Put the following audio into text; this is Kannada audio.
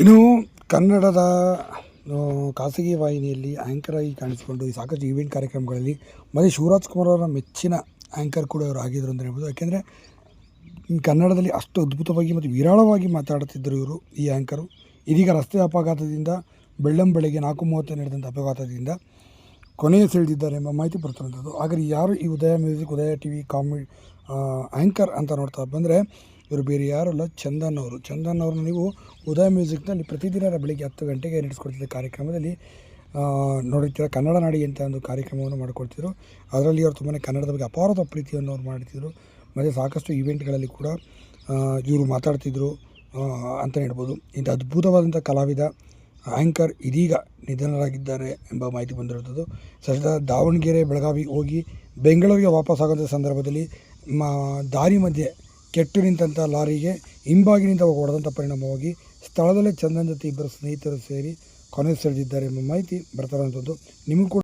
ಇನ್ನು ಕನ್ನಡದ ಖಾಸಗಿ ವಾಹಿನಿಯಲ್ಲಿ ಆ್ಯಂಕರ್ ಆಗಿ ಕಾಣಿಸಿಕೊಂಡು ಸಾಕಷ್ಟು ಈವೆಂಟ್ ಕಾರ್ಯಕ್ರಮಗಳಲ್ಲಿ ಮತ್ತು ಶಿವರಾಜ್ ಕುಮಾರ್ ಅವರ ಮೆಚ್ಚಿನ ಆ್ಯಂಕರ್ ಕೂಡ ಅವರು ಆಗಿದ್ದರು ಅಂತ ಹೇಳ್ಬೋದು. ಯಾಕೆಂದರೆ ಕನ್ನಡದಲ್ಲಿ ಅಷ್ಟು ಅದ್ಭುತವಾಗಿ ಮತ್ತು ವಿರಾಳವಾಗಿ ಮಾತಾಡುತ್ತಿದ್ದರು ಇವರು, ಈ ಆ್ಯಂಕರು. ಇದೀಗ ರಸ್ತೆ ಅಪಘಾತದಿಂದ ಬೆಳ್ಳಂಬೆಳಗ್ಗೆ 4:30 ನಡೆದಂಥ ಅಪಘಾತದಿಂದ ಕೊನೆಯ ಸೆಳೆದಿದ್ದಾರೆ ಎಂಬ ಮಾಹಿತಿ ಬರ್ತಿರುವಂಥದ್ದು. ಹಾಗಾದರೆ ಯಾರು ಈ ಉದಯ ಮ್ಯೂಸಿಕ್, ಉದಯ ಟಿ ವಿ ಕಾಮಿಡಿ ಆ್ಯಂಕರ್ ಅಂತ ನೋಡ್ತಾ ಬಂದರೆ ಇವರು ಬೇರೆ ಯಾರಲ್ಲ, ಚಂದನ್ ಅವರು. ಚಂದನ್ ಅವ್ರನ್ನ ನೀವು ಉದಯ ಮ್ಯೂಸಿಕ್ನಲ್ಲಿ ಪ್ರತಿದಿನ ಬೆಳಿಗ್ಗೆ 10 ಗಂಟೆಗೆ ನಡೆಸ್ಕೊಡ್ತಿದ್ದ ಕಾರ್ಯಕ್ರಮದಲ್ಲಿ ನೋಡುತ್ತೀರ. ಕನ್ನಡ ನಾಡಿ ಅಂತ ಒಂದು ಕಾರ್ಯಕ್ರಮವನ್ನು ಮಾಡಿಕೊಡ್ತಿದ್ರು. ಅದರಲ್ಲಿ ಅವರು ತುಂಬಾ ಕನ್ನಡದ ಬಗ್ಗೆ ಅಪಾರದ ಪ್ರೀತಿಯನ್ನು ಅವ್ರು ಮಾಡ್ತಿದ್ರು. ಮತ್ತು ಸಾಕಷ್ಟು ಈವೆಂಟ್ಗಳಲ್ಲಿ ಕೂಡ ಇವರು ಮಾತಾಡ್ತಿದ್ರು ಅಂತಲೇ ಹೇಳ್ಬೋದು. ಇಂಥ ಅದ್ಭುತವಾದಂಥ ಕಲಾವಿದ ಆ್ಯಂಕರ್ ಇದೀಗ ನಿಧನರಾಗಿದ್ದಾರೆ ಎಂಬ ಮಾಹಿತಿ ಬಂದಿರುತ್ತದೆ. ಸದ್ಯ ದಾವಣಗೆರೆ ಬೆಳಗಾವಿ ಹೋಗಿ ಬೆಂಗಳೂರಿಗೆ ವಾಪಸ್ಸಾಗೋಂಥ ಸಂದರ್ಭದಲ್ಲಿ ದಾರಿ ಮಧ್ಯೆ ಕೆಟ್ಟು ನಿಂತಹ ಲಾರಿಗೆ ಹಿಂಬಾಗಿನಿಂದ ಹೊಡೆದಂಥ ಪರಿಣಾಮವಾಗಿ ಸ್ಥಳದಲ್ಲೇ ಚಂದನ್ ಜೊತೆ ಇಬ್ಬರು ಸ್ನೇಹಿತರು ಸೇರಿ ಕೊನೆ ಸೆಳೆದಿದ್ದಾರೆ ಎಂಬ ಮಾಹಿತಿ ಬರ್ತಾರಂಥದ್ದು. ನಿಮಗೂ ಕೂಡ